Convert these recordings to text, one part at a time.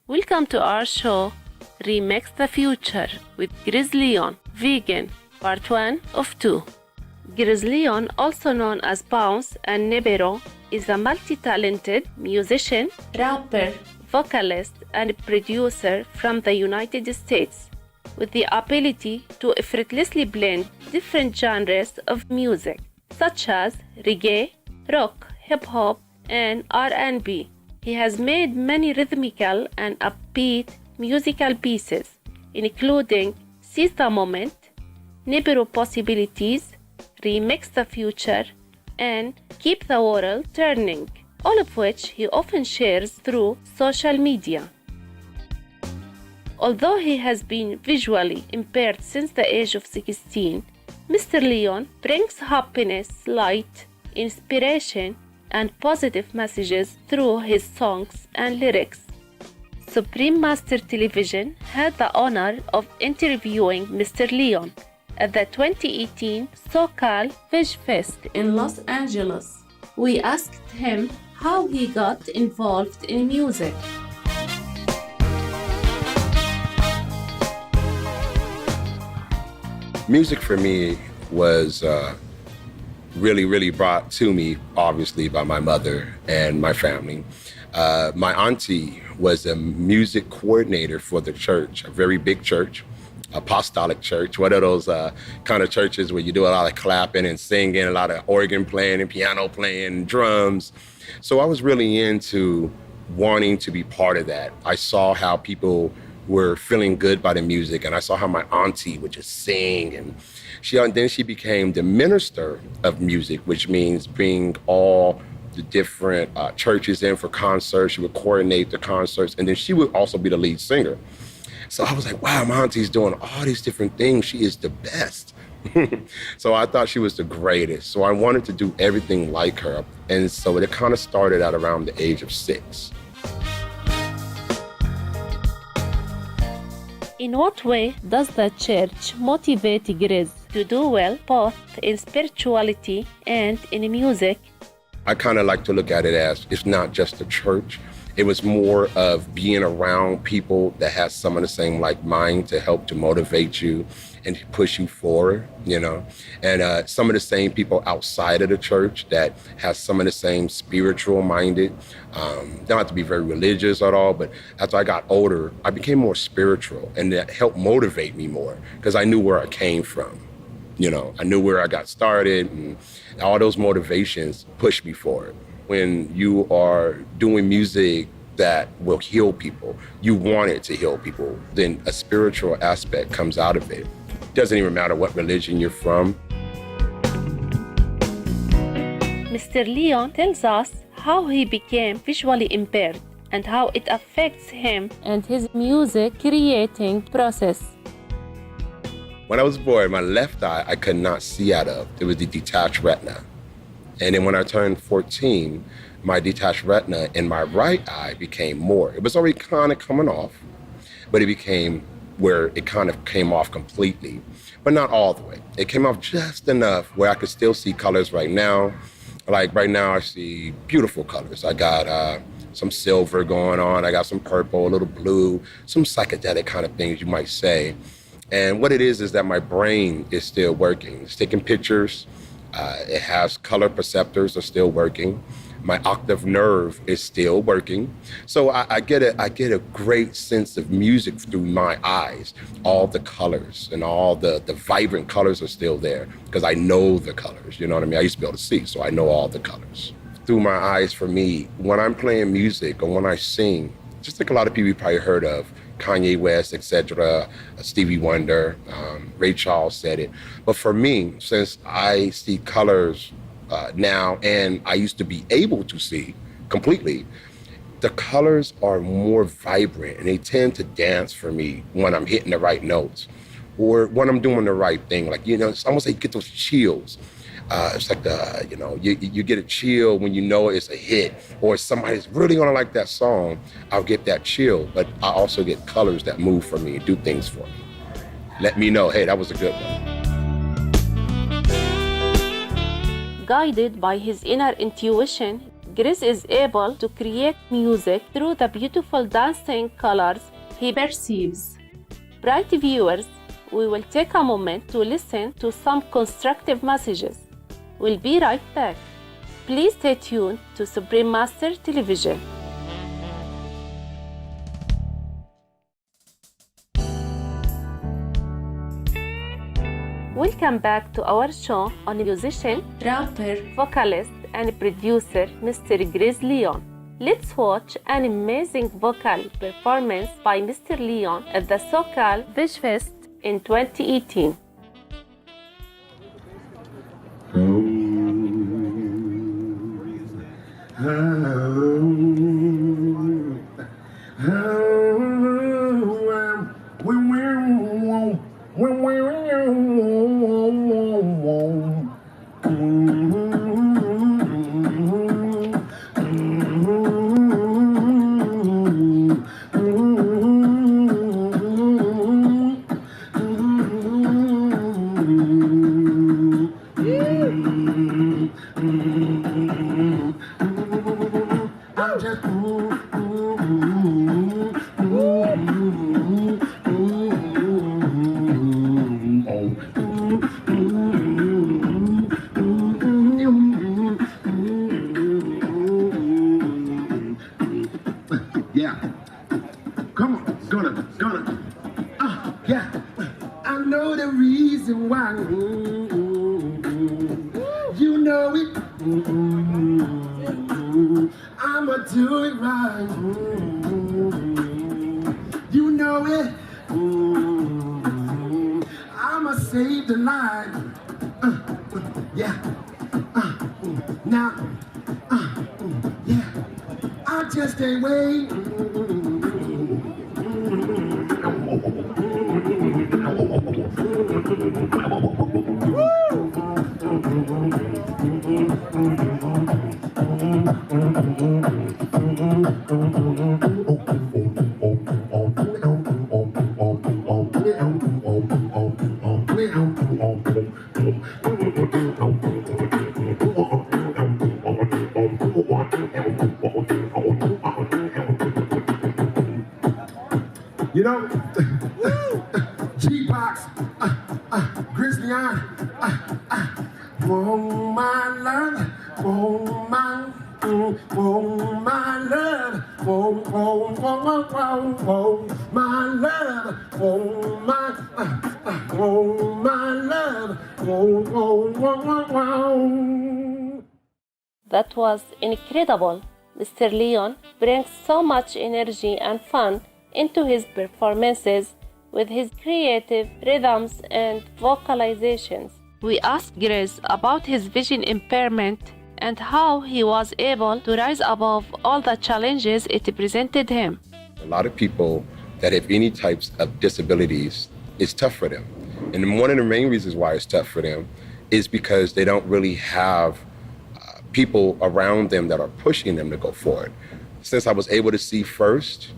Welcome to our show, Remix the Future with Grizz Leon, Vegan, Part 1 of 2. Grizz Leon, also known as Bounce and Nebero, is a multi-talented musician, rapper, vocalist, and producer from the United States, with the ability to effortlessly blend different genres of music, such as reggae, rock, hip-hop, and R&B. He has made many rhythmical and upbeat musical pieces, including Seize the Moment, Nebero Possibilities, Remix the Future, and Keep the World Turning, all of which he often shares through social media. Although he has been visually impaired since the age of 16, Mr. Leon brings happiness, light, inspiration, and positive messages through his songs and lyrics. Supreme Master Television had the honor of interviewing Mr. Leon at the 2018 SoCal Fish Fest in Los Angeles. We asked him how he got involved in music. Music for me was really brought to me, obviously, by my mother and my family. My auntie was a music coordinator for the church, a very big church, apostolic church, one of those kind of churches where you do a lot of clapping and singing, a lot of organ playing and piano playing, and drums. So I was really into wanting to be part of that. I saw how people were feeling good by the music, and I saw how my auntie would just sing, and then she became the minister of music, which means bring all the different churches in for concerts. She would coordinate the concerts, and then she would also be the lead singer. So I was like, wow, my auntie's doing all these different things. She is the best. So I thought she was the greatest. So I wanted to do everything like her. And so it kind of started at around the age of 6. In what way does the church motivate Grizz to do well both in spirituality and in music? I kind of like to look at it as it's not just the church. It was more of being around people that has some of the same like mind to help to motivate you and push you forward, you know, and some of the same people outside of the church that has some of the same spiritual minded. Don't have to be very religious at all, but as I got older, I became more spiritual, and that helped motivate me more because I knew where I came from. You know, I knew where I got started, and all those motivations pushed me forward. When you are doing music that will heal people, you want it to heal people, then a spiritual aspect comes out of it. Doesn't even matter what religion you're from. Mr. Leon tells us how he became visually impaired and how it affects him and his music creating process. When I was born, my left eye I could not see out of. It was the detached retina. And then when I turned 14, my detached retina in my right eye became more. It was already kind of coming off, but it became where it kind of came off completely, but not all the way. It came off just enough where I could still see colors right now. Like right now, I see beautiful colors. I got some silver going on. I got some purple, a little blue, some psychedelic kind of things you might say. And what it is that my brain is still working. It's taking pictures. It has color perceptors are still working. My octave nerve is still working. So I get a great sense of music through my eyes. All the colors and all the vibrant colors are still there because I know the colors, you know what I mean? I used to be able to see, so I know all the colors. Through my eyes, for me, when I'm playing music or when I sing, just like a lot of people you probably heard of, Kanye West, etc., Stevie Wonder, Ray Charles said it. But for me, since I see colors now, and I used to be able to see completely, the colors are more vibrant and they tend to dance for me when I'm hitting the right notes or when I'm doing the right thing. Like, you know, it's almost like you get those chills. It's like you get a chill when you know it's a hit or somebody's really gonna like that song. I'll get that chill, but I also get colors that move for me and do things for me. Let me know, hey, that was a good one. Guided by his inner intuition, Grizz is able to create music through the beautiful dancing colors he perceives. Bright viewers, we will take a moment to listen to some constructive messages. We'll be right back. Please stay tuned to Supreme Master Television. Welcome back to our show on musician, rapper, vocalist, and producer Mr. Grizz Leon. Let's watch an amazing vocal performance by Mr. Leon at the SoCal Beach Fest in 2018. Yeah. Come on. Gonna. Yeah. I know the reason why. You know it. I'ma do it right. You know it. I'ma save the life. Yeah. Now. Yeah. I just can't wait. You know, G-Box, Grizzly on, oh my love, oh my love, oh my love, oh my love, That was incredible. Mr. Leon brings so much energy and fun into his performances with his creative rhythms and vocalizations. We asked Grizz about his vision impairment and how he was able to rise above all the challenges it presented him. A lot of people that have any types of disabilities, it's tough for them. And one of the main reasons why it's tough for them is because they don't really have people around them that are pushing them to go forward. Since I was able to see first,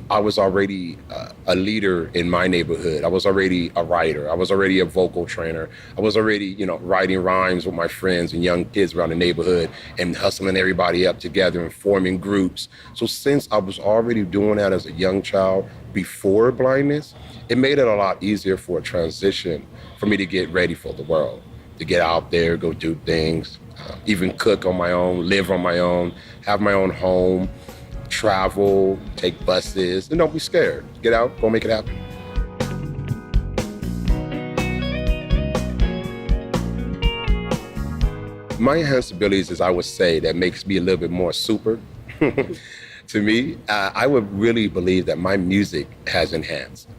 I was already a leader in my neighborhood. I was already a writer. I was already a vocal trainer. I was already, writing rhymes with my friends and young kids around the neighborhood and hustling everybody up together and forming groups. So since I was already doing that as a young child before blindness, it made it a lot easier for a transition for me to get ready for the world, to get out there, go do things, even cook on my own, live on my own, have my own home, travel, take buses, and don't be scared. Get out, go make it happen. My enhanced abilities is, I would say, that makes me a little bit more super. To me, I would really believe that my music has enhanced.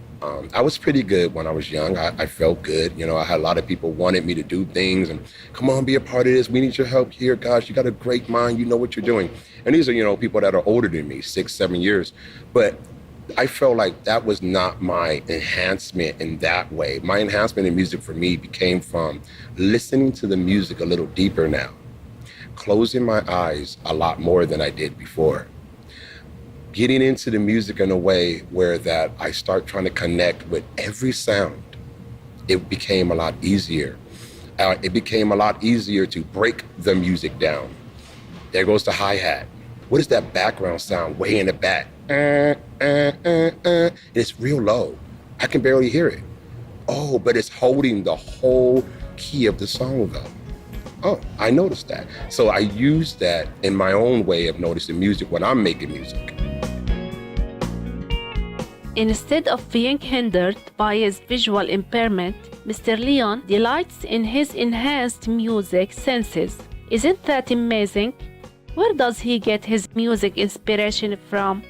I was pretty good when I was young. I felt good. I had a lot of people wanted me to do things and come on, be a part of this. We need your help here. Gosh, you got a great mind. You know what you're doing. And these are, people that are older than me, 6, 7 years. But I felt like that was not my enhancement in that way. My enhancement in music for me came from listening to the music a little deeper now, closing my eyes a lot more than I did before. Getting into the music in a way where that I start trying to connect with every sound, it became a lot easier. It became a lot easier to break the music down. There goes the hi-hat. What is that background sound way in the back? It's real low. I can barely hear it. Oh, but it's holding the whole key of the song though. Oh, I noticed that. So I use that in my own way of noticing music when I'm making music. Instead of being hindered by his visual impairment, Mr. Leon delights in his enhanced music senses. Isn't that amazing? Where does he get his music inspiration from?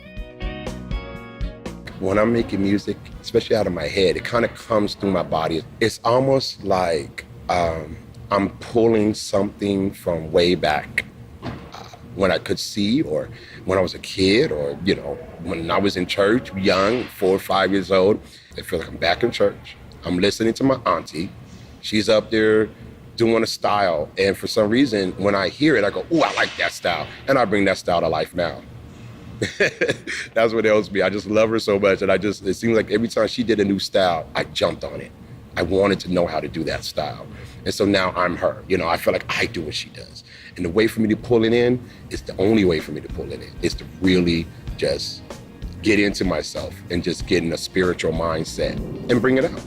When I'm making music, especially out of my head, it kind of comes through my body. It's almost like I'm pulling something from way back when I could see, or when I was a kid, or, you know, when I was in church, young, 4 or 5 years old. I feel like I'm back in church. I'm listening to my auntie. She's up there doing a style. And for some reason, when I hear it, I go, ooh, I like that style. And I bring that style to life now. That's what ails me. I just love her so much. And it seems like every time she did a new style, I jumped on it. I wanted to know how to do that style. And so now I'm her. You know, I feel like I do what she does. And the way for me to pull it in is the only way for me to pull it in, is to really just get into myself and just get in a spiritual mindset and bring it out.